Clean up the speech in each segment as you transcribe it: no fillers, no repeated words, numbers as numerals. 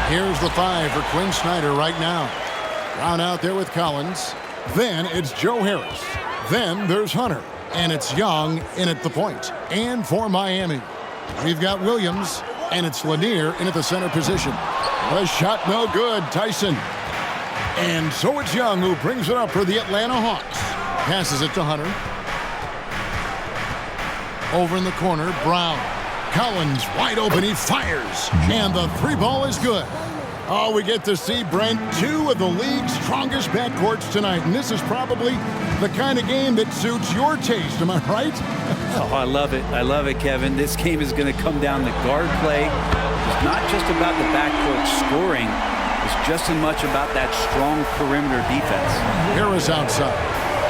Here's the 5 for Quinn Snyder right now. Brown out there with Collins. Then it's Joe Harris. Then there's Hunter. And it's Young in at the point. And for Miami, we've got Williams. And it's Lanier in at the center position. The shot no good. Tyson. And so it's Young who brings it up for the Atlanta Hawks. Passes it to Hunter. Over in the corner, Brown. Collins wide open. He fires. And the 3 ball is good. Oh, we get to see, Brent, 2 of the league's strongest backcourts tonight. And this is probably the kind of game that suits your taste. Am I right? Oh, I love it. I love it, Kevin. This game is going to come down to guard play. It's not just about the backcourt scoring. It's just as much about that strong perimeter defense. Harris outside.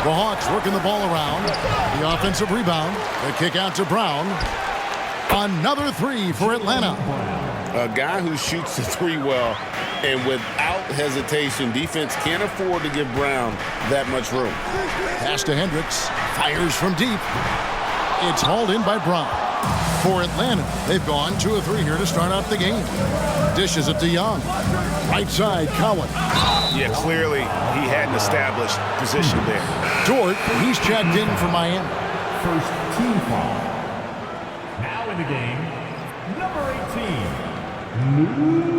The Hawks working the ball around. The offensive rebound. The kick out to Brown. Another 3 for Atlanta. A guy who shoots the 3 well, and without hesitation, defense can't afford to give Brown that much room. Pass to Hendricks. Fires from deep. It's hauled in by Brown. For Atlanta, they've gone 2 of 3 here to start out the game. Dishes it to Young. Right side, Collins. Yeah, clearly he hadn't established position there. Dort, he's checked in for Miami. First team foul. Now in the game, number 18. Lugas.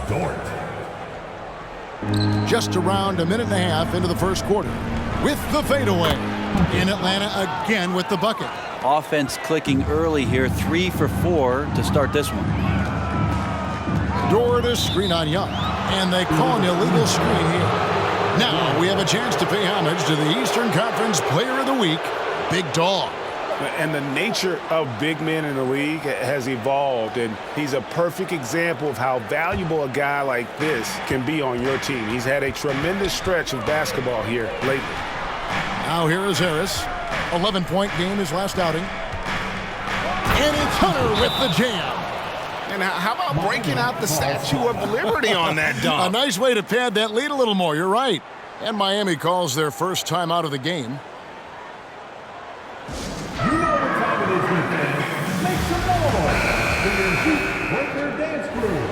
Dort. Just around a minute and a half into the first quarter. With the fadeaway. In Atlanta again with the bucket. Offense clicking early here. 3 for 4 to start this one. Dort is screen on Young. And they call an illegal screen here. Now we have a chance to pay homage to the Eastern Conference Player of the Week, Big Dog. And the nature of big men in the league has evolved, and he's a perfect example of how valuable a guy like this can be on your team. He's had a tremendous stretch of basketball here lately. Now here is Harris. 11-point game his last outing. And it's Hunter with the jam. And how about breaking out the Statue of Liberty on that dunk? A nice way to pad that lead a little more. You're right. And Miami calls their first time out of the game. Make some noise for your Heat Breaker Dance Crew.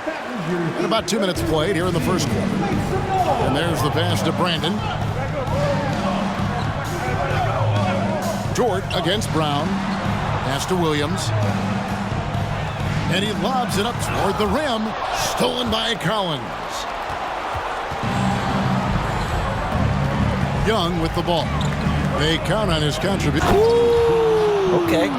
That was your And about 2 minutes played here in the first quarter. And there's the pass to Brandon. Dort against Brown. Pass to Williams. And he lobs it up toward the rim. Stolen by Collins. Young with the ball. They count on his contribution. Okay.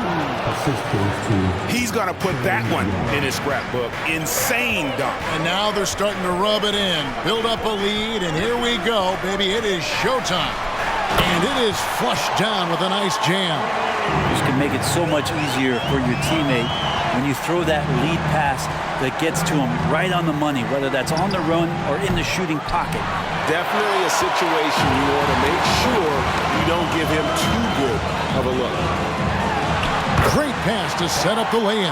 He's going to put that one in his scrapbook. Insane dunk. And now they're starting to rub it in. Build up a lead, and here we go, baby. It is showtime. And it is flushed down with a nice jam. This can make it so much easier for your teammate when you throw that lead pass that gets to him right on the money, whether that's on the run or in the shooting pocket. Definitely a situation you want to make sure you don't give him too good of a look. Great pass to set up the lay-in.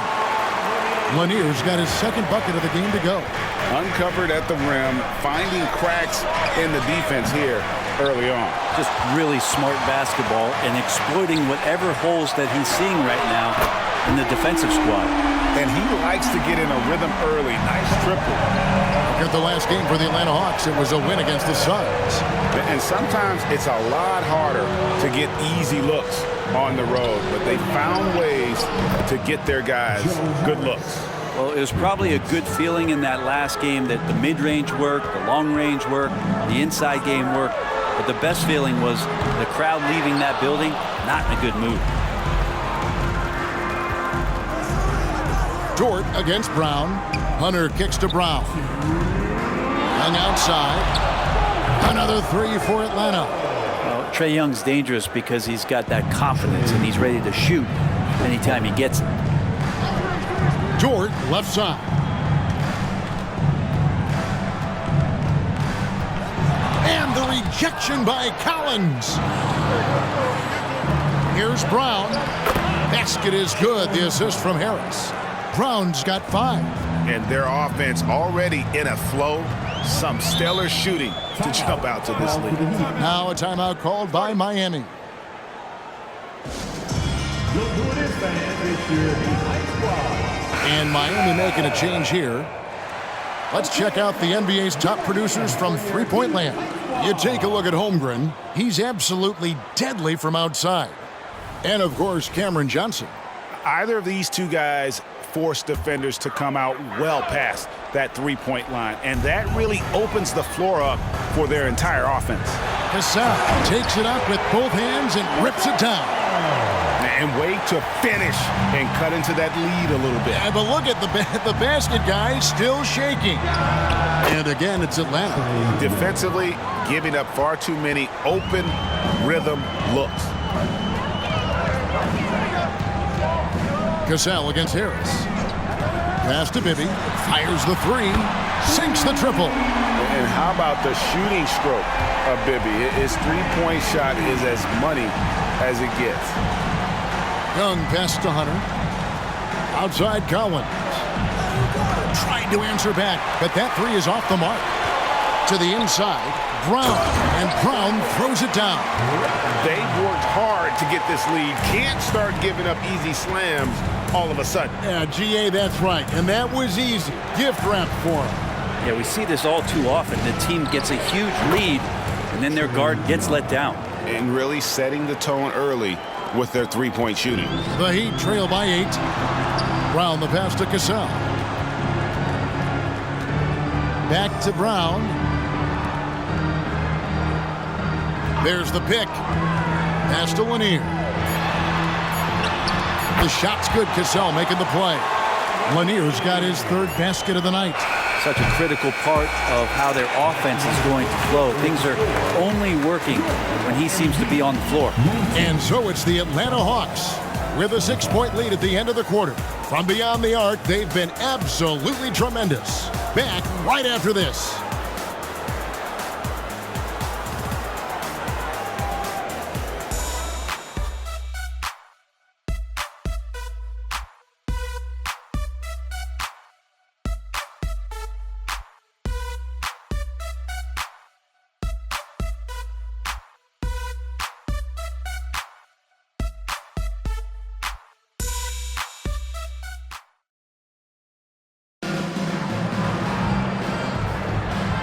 Lanier's got his second bucket of the game to go. Uncovered at the rim, finding cracks in the defense here early on. Just really smart basketball and exploiting whatever holes that he's seeing right now in the defensive squad. And he likes to get in a rhythm early. Nice triple. Look at the last game for the Atlanta Hawks. It was a win against the Suns. And sometimes it's a lot harder to get easy looks on the road, but they found ways to get their guys good looks. Well, it was probably a good feeling in that last game that the mid-range worked, the long-range worked, the inside game worked. But the best feeling was the crowd leaving that building not in a good mood. Dort against Brown. Hunter kicks to Brown. Young outside. Another three for Atlanta. Well, Trae Young's dangerous because he's got that confidence and he's ready to shoot anytime he gets it. Dort, left side. And the rejection by Collins. Here's Brown. Basket is good. The assist from Harris. Brown's got 5. And their offense already in a flow. Some stellar shooting to jump out to this lead. Now a timeout called by Miami. And Miami making a change here. Let's check out the NBA's top producers from three-point land. You take a look at Holmgren. He's absolutely deadly from outside. And, of course, Cameron Johnson. Either of these two guys force defenders to come out well past that three-point line, and that really opens the floor up for their entire offense. Cassell takes it up with both hands and rips it down. And wait to finish and cut into that lead a little bit. Yeah, but look at the basket guy still shaking. And again, it's Atlanta. Defensively, giving up far too many open rhythm looks. Cassell against Harris. Pass to Bibby. Fires the 3. Sinks the triple. And how about the shooting stroke of Bibby? His three-point shot is as money as it gets. Young pass to Hunter. Outside Collins. Trying to answer back, but that 3 is off the mark. To the inside, Brown. And Brown throws it down. They've worked hard to get this lead. Can't start giving up easy slams all of a sudden. Yeah, GA, that's right. And that was easy. Gift wrap for him. Yeah, we see this all too often. The team gets a huge lead, and then their guard gets let down. And really setting the tone early with their three-point shooting. The Heat trail by 8. Brown the pass to Cassell. Back to Brown. There's the pick. Pass to Lanier. The shot's good. Cassell making the play. Lanier's got his 3rd basket of the night. Such a critical part of how their offense is going to flow. Things are only working when he seems to be on the floor. And so it's the Atlanta Hawks with a 6-point lead at the end of the quarter. From beyond the arc, they've been absolutely tremendous. Back right after this.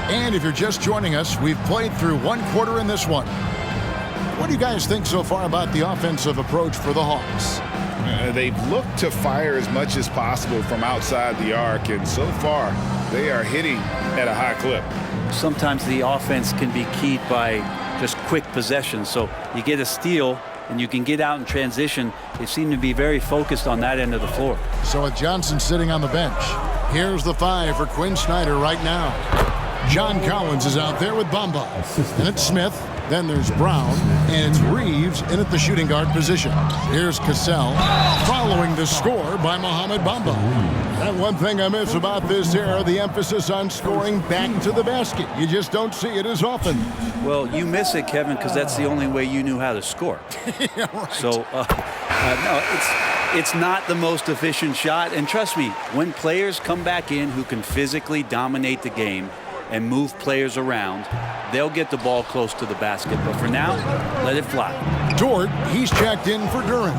And if you're just joining us, we've played through 1 quarter in this one. What do you guys think so far about the offensive approach for the Hawks? They've looked to fire as much as possible from outside the arc, and so far they are hitting at a high clip. Sometimes the offense can be keyed by just quick possession. So you get a steal and you can get out in transition. They seem to be very focused on that end of the floor. So with Johnson sitting on the bench, here's the 5 for Quinn Snyder right now. John Collins is out there with Bamba. And it's Smith. Then there's Brown. And it's Reeves in at the shooting guard position. Here's Cassell following the score by Mohamed Bamba. And one thing I miss about this era, the emphasis on scoring back to the basket. You just don't see it as often. Well, you miss it, Kevin, because that's the only way you knew how to score. Yeah, right. So, no, it's not the most efficient shot. And trust me, when players come back in who can physically dominate the game and move players around, they'll get the ball close to the basket. But for now, let it fly. Dort, he's checked in for Durham.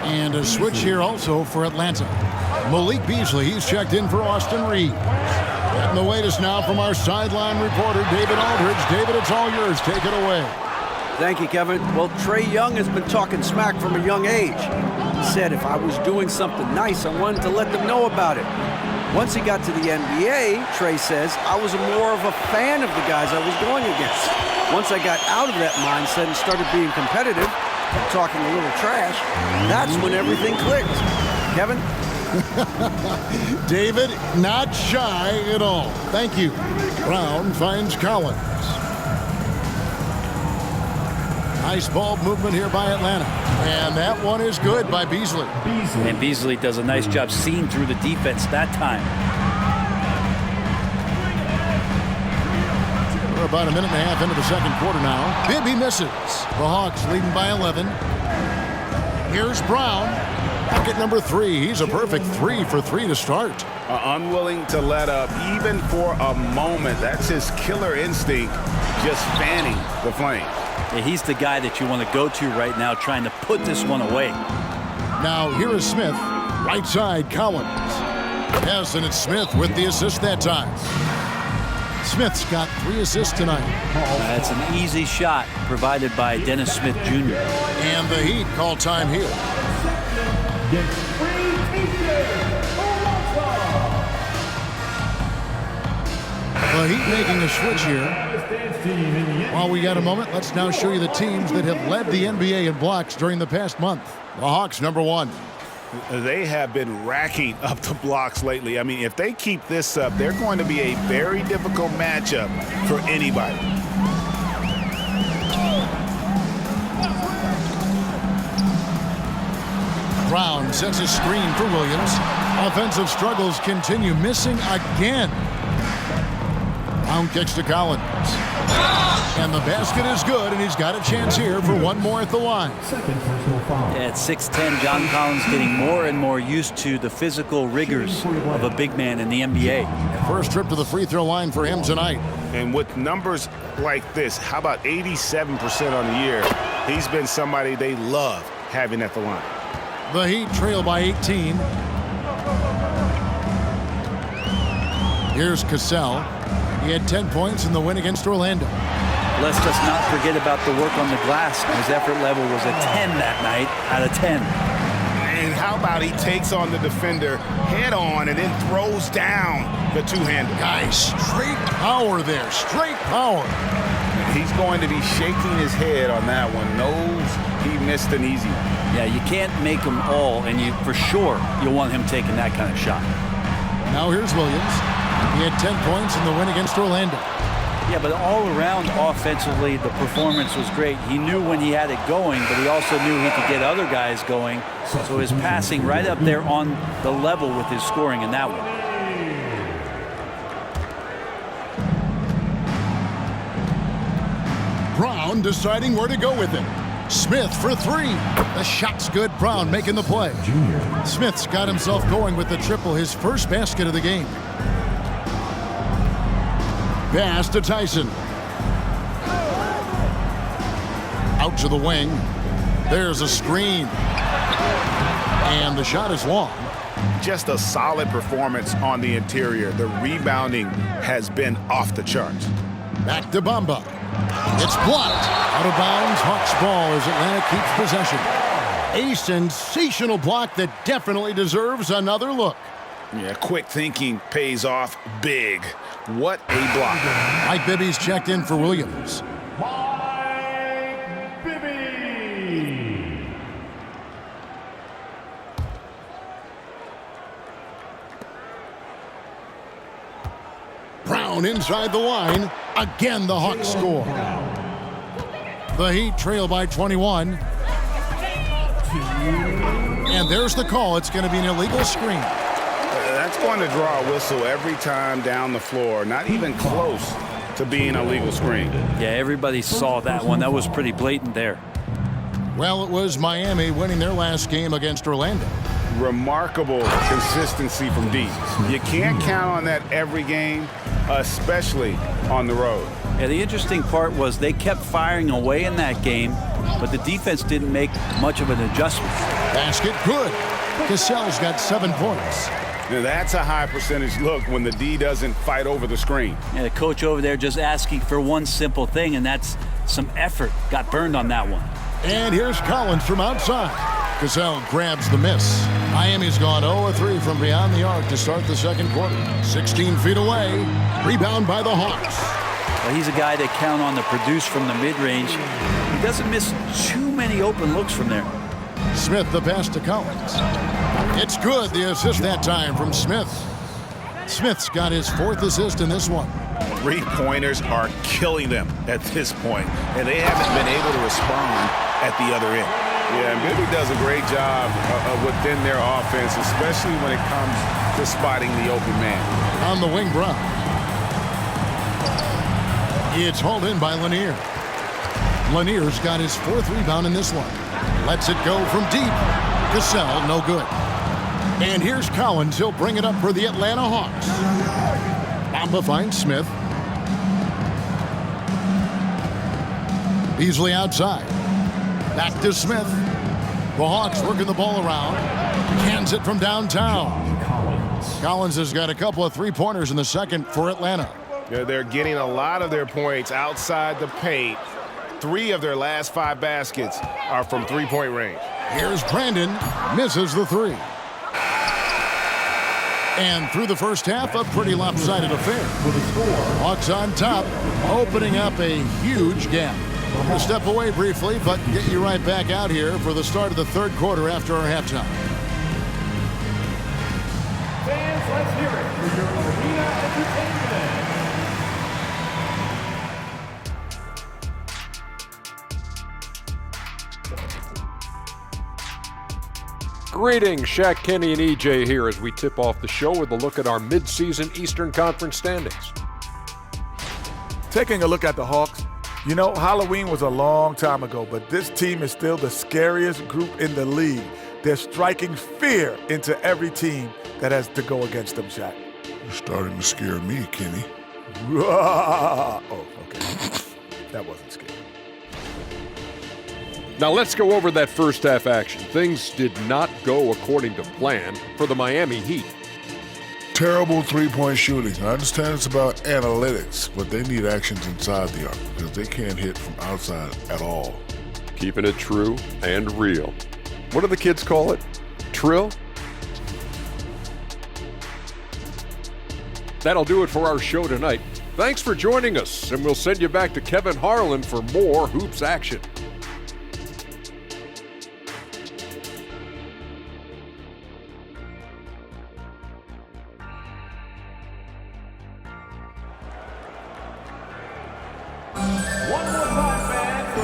And a switch here also for Atlanta. Malik Beasley, he's checked in for Austin Reeves. And the latest now from our sideline reporter, David Aldridge. David, it's all yours. Take it away. Thank you, Kevin. Well, Trae Young has been talking smack from a young age. He said if I was doing something nice, I wanted to let them know about it. Once he got to the NBA, Trae says, I was more of a fan of the guys I was going against. Once I got out of that mindset and started being competitive and talking a little trash, that's when everything clicked. Kevin? David, not shy at all. Thank you. Brown finds Collins. Nice ball movement here by Atlanta. And that one is good by Beasley. And Beasley does a nice job seeing through the defense that time. We're about a minute and a half into the second quarter now. Bibby misses. The Hawks leading by 11. Here's Brown. Bucket number 3. He's a perfect 3 for 3 to start. Unwilling to let up even for a moment. That's his killer instinct, just fanning the flame. Yeah, he's the guy that you want to go to right now, trying to put this one away. Now here is Smith. Right side, Collins. Yes, and it's Smith with the assist that time. Smith's got 3 assists tonight. That's an easy shot provided by Dennis Smith Jr. And the Heat call time here. The Heat making a switch here. While we got a moment, let's now show you the teams that have led the NBA in blocks during the past month. The Hawks, number 1. They have been racking up the blocks lately. I mean, if they keep this up, they're going to be a very difficult matchup for anybody. Brown sets a screen for Williams. Offensive struggles continue, missing again. Brown kicks to Collins. And the basket is good, and he's got a chance here for one more at the line. Yeah, at 6'10", John Collins getting more and more used to the physical rigors of a big man in the NBA. First trip to the free throw line for him tonight. And with numbers like this, how about 87% on the year? He's been somebody they love having at the line. The Heat trail by 18. Here's Cassell. He had 10 points in the win against Orlando. Let's just not forget about the work on the glass. His effort level was a 10 that night out of 10. And how about he takes on the defender head on and then throws down the two-hander. Guys, straight power there. Straight power. He's going to be shaking his head on that one. Knows he missed an easy one. Yeah, you can't make them all, and you for sure you'll want him taking that kind of shot. Now here's Williams. He had 10 points in the win against Orlando. Yeah, but all around offensively, the performance was great. He knew when he had it going, but he also knew he could get other guys going. So his passing right up there on the level with his scoring in that one. Brown deciding where to go with it. Smith for 3. The shot's good. Brown making the play. Smith's got himself going with the triple, his first basket of the game. Pass to Tyson. Out to the wing. There's a screen. And the shot is long. Just a solid performance on the interior. The rebounding has been off the charts. Back to Bamba. It's blocked. Out of bounds. Hawks ball as Atlanta keeps possession. A sensational block that definitely deserves another look. Yeah, quick thinking pays off big. What a block. Mike Bibby's checked in for Williams. Mike Bibby. Brown inside the line. Again, the Hawks score. The Heat trail by 21. And there's the call. It's going to be an illegal screen. That's going to draw a whistle every time down the floor. Not even close to being a legal screen. Yeah, everybody saw that one. That was pretty blatant there. Well, it was Miami winning their last game against Orlando. Remarkable consistency from deep. You can't count on that every game, especially on the road. Yeah, the interesting part was they kept firing away in that game, but the defense didn't make much of an adjustment. Basket good. Cassell's got 7 points. Now that's a high percentage look when the D doesn't fight over the screen. Yeah, the coach over there just asking for one simple thing, and that's some effort. Got burned on that one. And here's Collins from outside. Cassell grabs the miss. Miami's gone 0-3 from beyond the arc to start the second quarter. 16 feet away. Rebound by the Hawks. Well, he's a guy that count on to produce from the mid-range. He doesn't miss too many open looks from there. Smith the pass to Collins. It's good. The assist that time from Smith. Smith's got his 4th assist in this one. Three-pointers are killing them at this point, and they haven't been able to respond at the other end. Yeah, and Bibby does a great job within their offense, especially when it comes to spotting the open man. On the wing, Brown. It's hauled in by Lanier. Lanier's got his 4th rebound in this one. Lets it go from deep. Cassell, no good. And here's Collins. He'll bring it up for the Atlanta Hawks. Bamba finds Smith. Beasley outside. Back to Smith. The Hawks working the ball around. Cans it from downtown. Collins has got a couple of three-pointers in the second for Atlanta. Yeah, they're getting a lot of their points outside the paint. 3 of their last 5 baskets are from three-point range. Here's Brandon. Misses the 3. And through the first half, a pretty lopsided affair. Hawks on top, opening up a huge gap. We'll step away briefly, but get you right back out here for the start of the third quarter after our halftime. Fans, let's hear it for your Arena Entertainment. Greetings, Shaq, Kenny, and EJ here as we tip off the show with a look at our midseason Eastern Conference standings. Taking a look at the Hawks, you know, Halloween was a long time ago, but this team is still the scariest group in the league. They're striking fear into every team that has to go against them, Shaq. You're starting to scare me, Kenny. Oh, okay. That wasn't scary. Now let's go over that first half action. Things did not go according to plan for the Miami Heat. Terrible three-point shooting. I understand it's about analytics, but they need actions inside the arc because they can't hit from outside at all. Keeping it true and real. What do the kids call it? Trill? That'll do it for our show tonight. Thanks for joining us, and we'll send you back to Kevin Harlan for more hoops action.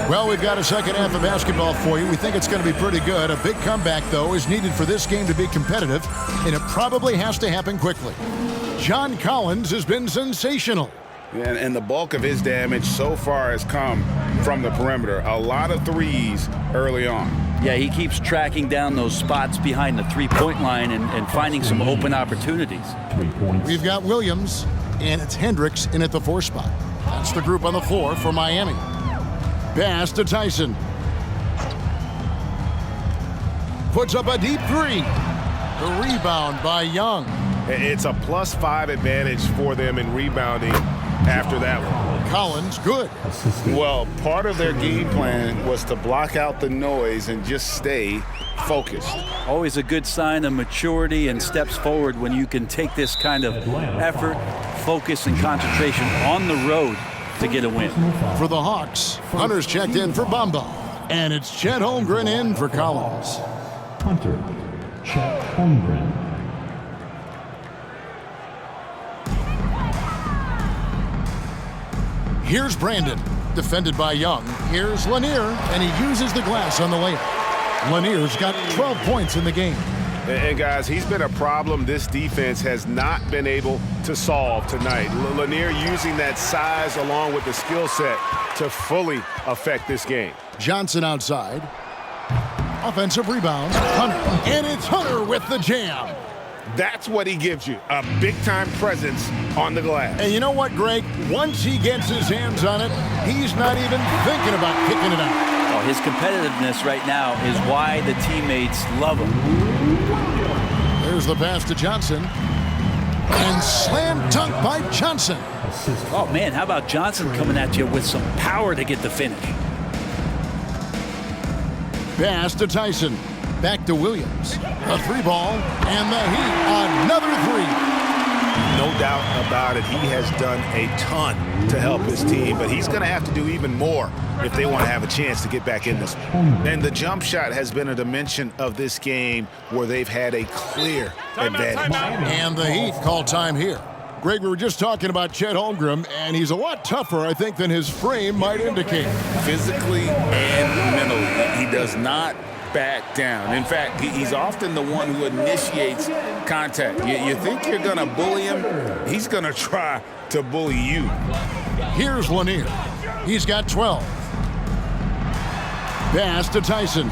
Well, we've got a second half of basketball for you. We think it's going to be pretty good. A big comeback, though, is needed for this game to be competitive, and it probably has to happen quickly. John Collins has been sensational. And the bulk of his damage so far has come from the perimeter. A lot of threes early on. Yeah, he keeps tracking down those spots behind the three-point line and finding some open opportunities. We've got Williams, and it's Hendricks in at the 4 spot. That's the group on the floor for Miami. Pass to Tyson. Puts up a deep 3. The rebound by Young. It's a +5 advantage for them in rebounding after that one. Collins, good. Well, part of their game plan was to block out the noise and just stay focused. Always a good sign of maturity and steps forward when you can take this kind of effort, focus, and concentration on the road to get a win. For the Hawks, Hunter's checked in for Bamba. And it's Chet Holmgren in for Collins. Hunter, Chet Holmgren. Here's Brandon, defended by Young. Here's Lanier, and he uses the glass on the layup. Lanier's got 12 points in the game. And guys, he's been a problem this defense has not been able to solve tonight. Lanier using that size along with the skill set to fully affect this game. Johnson outside. Offensive rebound. Hunter. And it's Hunter with the jam. That's what he gives you, a big-time presence on the glass. And you know what, Greg? Once he gets his hands on it, he's not even thinking about kicking it out. Oh, his competitiveness right now is why the teammates love him. There's the pass to Johnson. And slam dunk by Johnson. Oh, man, how about Johnson coming at you with some power to get the finish? Pass to Tyson. Back to Williams. A 3-ball, and the Heat, another 3. No doubt about it. He has done a ton to help his team, but he's going to have to do even more if they want to have a chance to get back in this one. And the jump shot has been a dimension of this game where they've had a clear advantage. And the Heat call time here. Greg, we were just talking about Chet Holmgren, and he's a lot tougher, I think, than his frame might indicate. Physically and mentally, he does not back down. In fact, he's often the one who initiates contact. You think you're going to bully him, he's going to try to bully you. Here's Lanier. He's got 12. Pass to Tyson.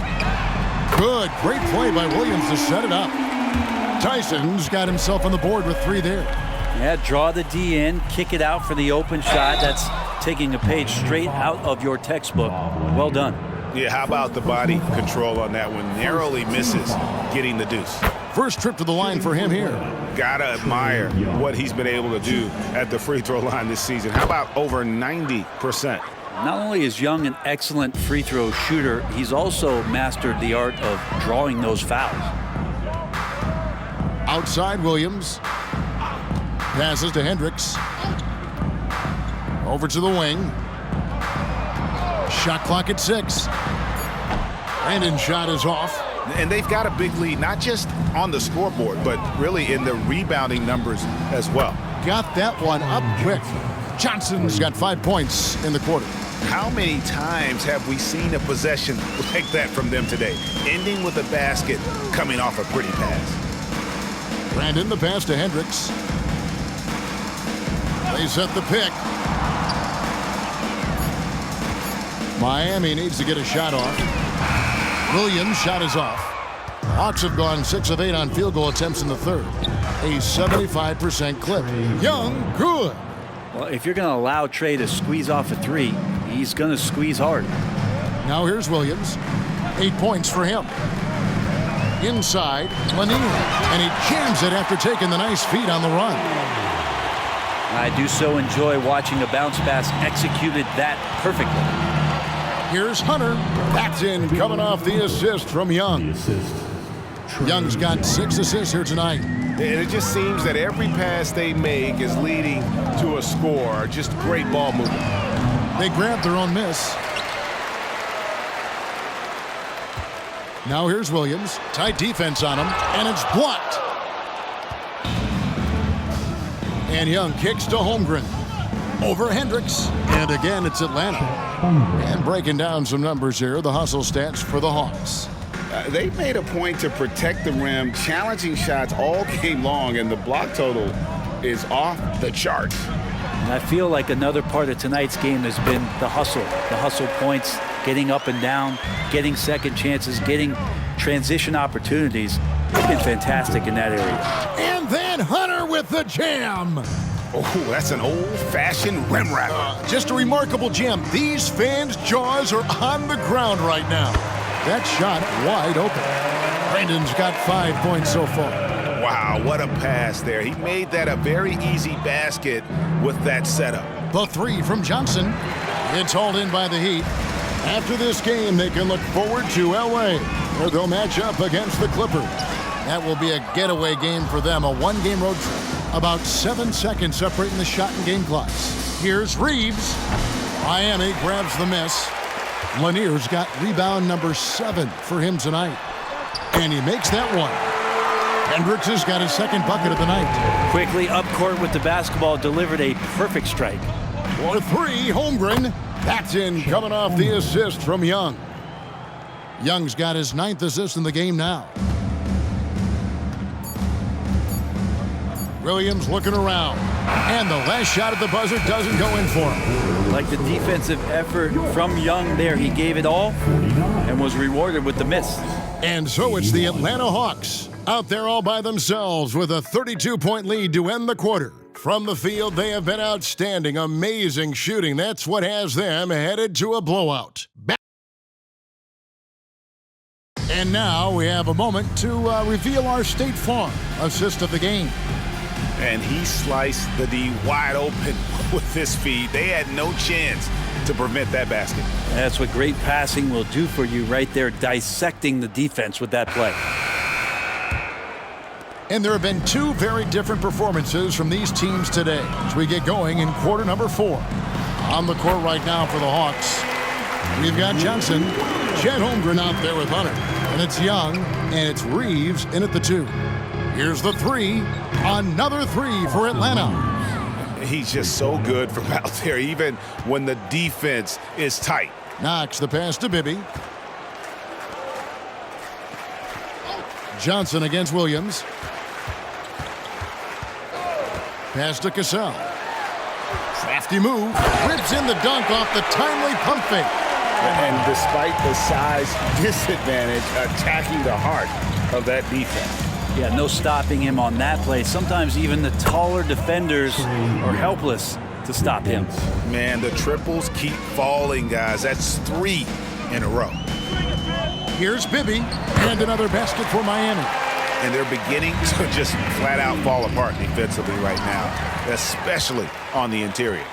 Good, great play by Williams to set it up. Tyson's got himself on the board with 3 there. Yeah, draw the D in, kick it out for the open shot. That's taking a page straight out of your textbook. Well done. Yeah, how about the body control on that one? Narrowly misses getting the deuce. First trip to the line for him here. Gotta admire what he's been able to do at the free throw line this season. How about over 90%? Not only is Young an excellent free throw shooter, he's also mastered the art of drawing those fouls. Outside Williams. Passes to Hendricks. Over to the wing. Shot clock at 6. Brandon's shot is off. And they've got a big lead, not just on the scoreboard, but really in the rebounding numbers as well. Got that one up quick. Johnson's got 5 points in the quarter. How many times have we seen a possession like that from them today, ending with a basket coming off a pretty pass? Brandon, the pass to Hendricks. They set the pick. Miami needs to get a shot off. Williams' shot is off. Hawks have gone 6 of 8 on field goal attempts in the third. A 75% clip. Young, good. Well, if you're going to allow Trey to squeeze off a 3, he's going to squeeze hard. Now here's Williams. 8 points for him. Inside, Lanier. And he jams it after taking the nice feed on the run. I do so enjoy watching a bounce pass executed that perfectly. Here's Hunter. That's in, coming off the assist from Young. Young's got 6 assists here tonight. And it just seems that every pass they make is leading to a score. Just great ball movement. They grabbed their own miss. Now here's Williams. Tight defense on him, and it's blocked. And Young kicks to Holmgren. Over Hendricks. And again, it's Atlanta. And breaking down some numbers here, the hustle stats for the Hawks. They've made a point to protect the rim, challenging shots all game long, and the block total is off the charts. And I feel like another part of tonight's game has been the hustle points, getting up and down, getting second chances, getting transition opportunities. They've been fantastic in that area. And then Hunter with the jam. Oh, that's an old-fashioned rim wrap. Just a remarkable jam. These fans' jaws are on the ground right now. That shot wide open. Brandon's got 5 points so far. Wow, what a pass there. He made that a very easy basket with that setup. The 3 from Johnson. It's hauled in by the Heat. After this game, they can look forward to L.A., where they'll match up against the Clippers. That will be a getaway game for them, a 1-game road trip. About 7 seconds separating the shot and game clocks. Here's Reeves. Miami grabs the miss. Lanier's got rebound number 7 for him tonight. And he makes that one. Hendricks has got his second bucket of the night. Quickly up court with the basketball, delivered a perfect strike. For 3, Holmgren. That's in, coming off the assist from Young. Young's got his 9th assist in the game now. Williams looking around. And the last shot at the buzzer doesn't go in for him. Like the defensive effort from Young there. He gave it all and was rewarded with the miss. And so it's the Atlanta Hawks out there all by themselves with a 32-point lead to end the quarter. From the field, they have been outstanding, amazing shooting. That's what has them headed to a blowout. And now we have a moment to reveal our State Farm assist of the game. And he sliced the D wide open with this feed. They had no chance to prevent that basket. That's what great passing will do for you right there, dissecting the defense with that play. And there have been 2 very different performances from these teams today as we get going in quarter number 4. On the court right now for the Hawks, we've got Johnson, Chet Holmgren out there with Hunter. And it's Young, and it's Reeves in at the 2. Here's the 3. Another 3 for Atlanta. He's just so good from out there, even when the defense is tight. Knox the pass to Bibby. Johnson against Williams. Pass to Cassell. Crafty move. Rips in the dunk off the timely pump fake. And despite the size disadvantage, attacking the heart of that defense. Yeah, no stopping him on that play. Sometimes even the taller defenders are helpless to stop him. Man, the triples keep falling, guys. That's 3 in a row. Here's Bibby, and another basket for Miami. And they're beginning to just flat out fall apart defensively right now, especially on the interior.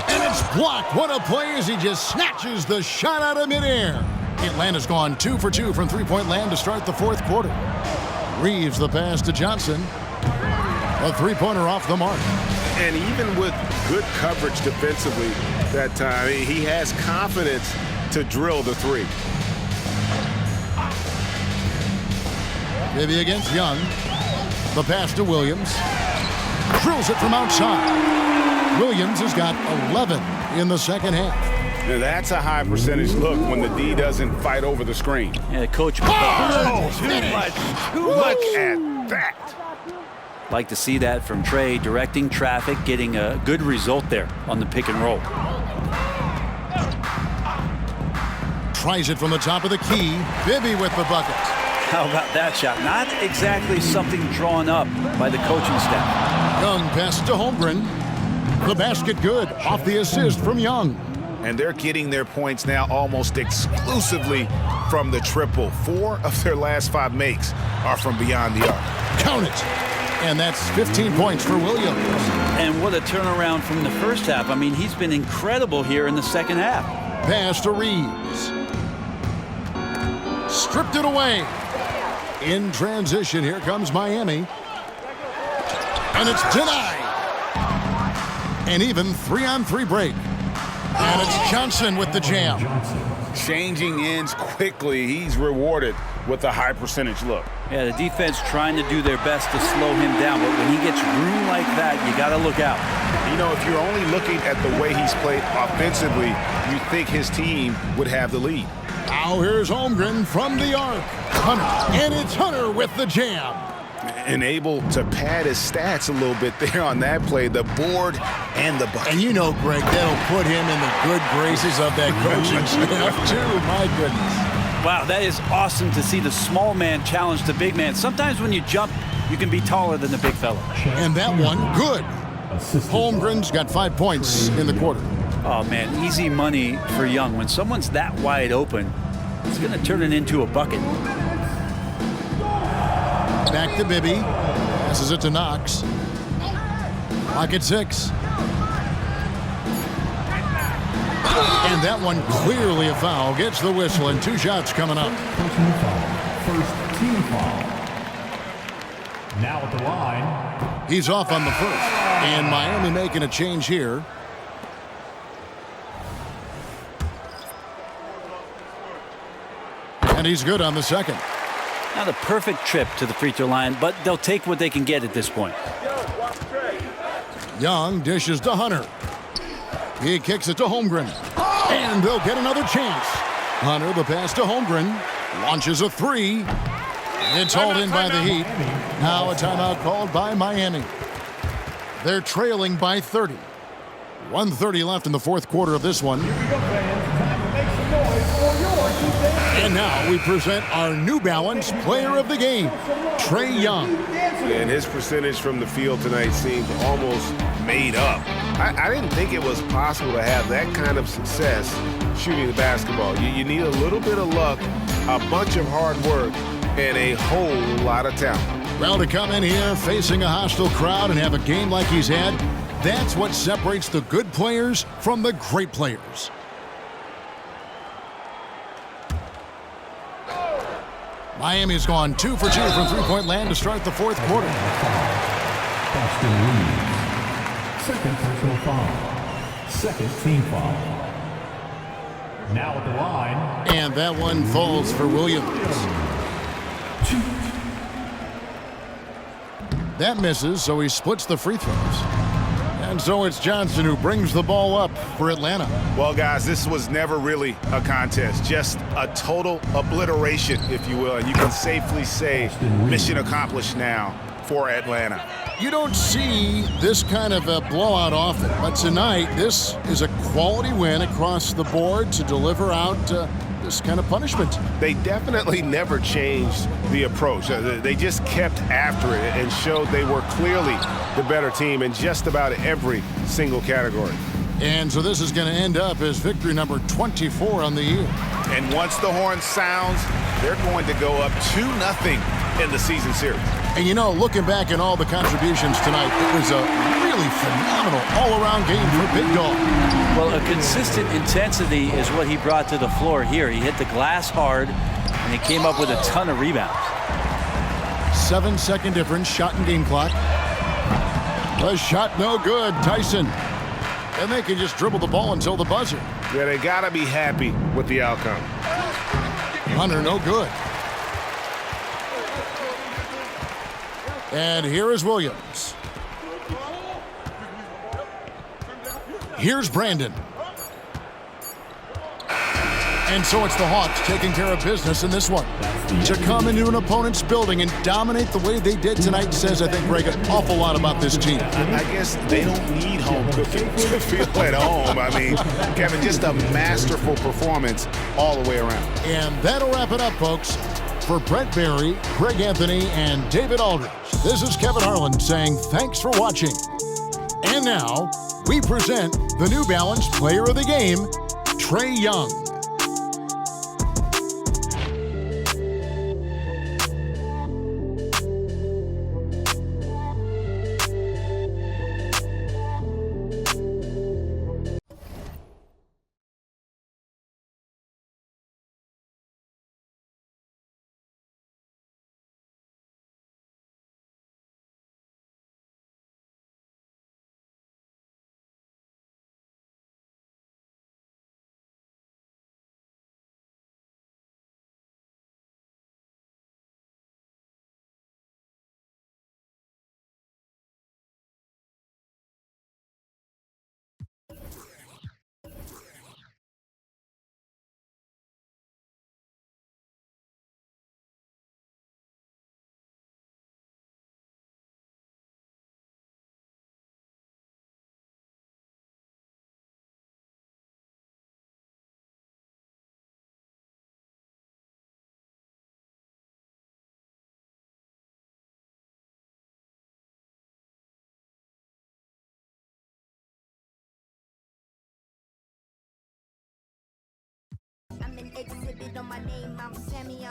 And it's blocked. What a play as he just snatches the shot out of midair. Atlanta's gone 2 for 2 from three-point land to start the fourth quarter. Reeves the pass to Johnson. A three-pointer off the mark. And even with good coverage defensively that time, he has confidence to drill the three. Bibby against Young. The pass to Williams. Drills it from outside. Williams has got 11 in the second half. Now that's a high percentage look when the D doesn't fight over the screen. Yeah, coach. Too much. Look at that. Like to see that from Trey, directing traffic, getting a good result there on the pick and roll. Tries it from the top of the key. Bibby with the bucket. How about that shot? Not exactly something drawn up by the coaching staff. Young pass to Holmgren. The basket good off the assist from Young. And they're getting their points now almost exclusively from the triple. 4 of their last 5 makes are from beyond the arc. Count it. And that's 15 points for Williams. And what a turnaround from the first half. I mean, he's been incredible here in the second half. Pass to Reeves. Stripped it away. In transition, here comes Miami. And it's denied. And even 3-on-3 break. And it's Johnson with the jam. Changing ends quickly. He's rewarded with a high percentage look. Yeah, the defense trying to do their best to slow him down, but when he gets room like that, you got to look out. You know, if you're only looking at the way he's played offensively, you think his team would have the lead. Now here's Holmgren from the arc. Hunter, and it's Hunter with the jam. And able to pad his stats a little bit there on that play, the board and the bucket. And you know, Greg, that'll put him in the good graces of that coaching staff, too. My goodness. Wow, that is awesome to see the small man challenge the big man. Sometimes when you jump, you can be taller than the big fella. And that one, good. Holmgren's got 5 points in the quarter. Oh, man, easy money for Young. When someone's that wide open, it's going to turn it into a bucket. Back to Bibby. Passes it to Knox. Pocket 6. And that one clearly a foul. Gets the whistle and 2 shots coming up. Personal foul. First team foul. Now at the line. He's off on the first. And Miami making a change here. And he's good on the second. Not a perfect trip to the free throw line, but they'll take what they can get at this point. Young dishes to Hunter. He kicks it to Holmgren. And they'll get another chance. Hunter, the pass to Holmgren. Launches a 3. It's hauled in by the Heat. Now a timeout called by Miami. They're trailing by 30. 1:30 left in the fourth quarter of this one. And now we present our New Balance Player of the Game, Trey Young. And his percentage from the field tonight seemed almost made up. I didn't think it was possible to have that kind of success shooting the basketball. You need a little bit of luck, a bunch of hard work, and a whole lot of talent. Well, to come in here facing a hostile crowd and have a game like he's had, that's what separates the good players from the great players. Miami's gone 2 for 2 from three-point land to start the fourth quarter. Boston Reeves. Second personal foul. Second team foul. Now at the line. And that one falls for Williams. That misses, so he splits the free throws. And so it's Johnson who brings the ball up for Atlanta. Well, guys, this was never really a contest, just a total obliteration, if you will. And you can safely say mission accomplished now for Atlanta. You don't see this kind of a blowout often, but tonight this is a quality win across the board to deliver out this kind of punishment. They definitely never changed the approach. They just kept after it and showed they were clearly the better team in just about every single category. And so this is going to end up as victory number 24 on the year. And once the horn sounds, they're going to go up 2-0 in the season series. And you know, looking back at all the contributions tonight, it was a really phenomenal all-around game for Big Dog. Well, a consistent intensity is what he brought to the floor here. He hit the glass hard, and he came up with a ton of rebounds. 7-second difference, shot and game clock. The shot no good, Tyson. And they can just dribble the ball until the buzzer. Yeah, they got to be happy with the outcome. Hunter, no good. And here is Williams. Here's Brandon. And so it's the Hawks taking care of business in this one. To come into an opponent's building and dominate the way they did tonight says, I think, Greg, an awful lot about this team. I guess they don't need home cooking to feel at home. I mean, Kevin, just a masterful performance all the way around. And that'll wrap it up, folks. For Brett Barry, Greg Anthony, and David Aldridge, this is Kevin Harlan saying thanks for watching. And now, we present the New Balance Player of the Game, Trae Young. I'm an exhibit on my name, I'm Sammy.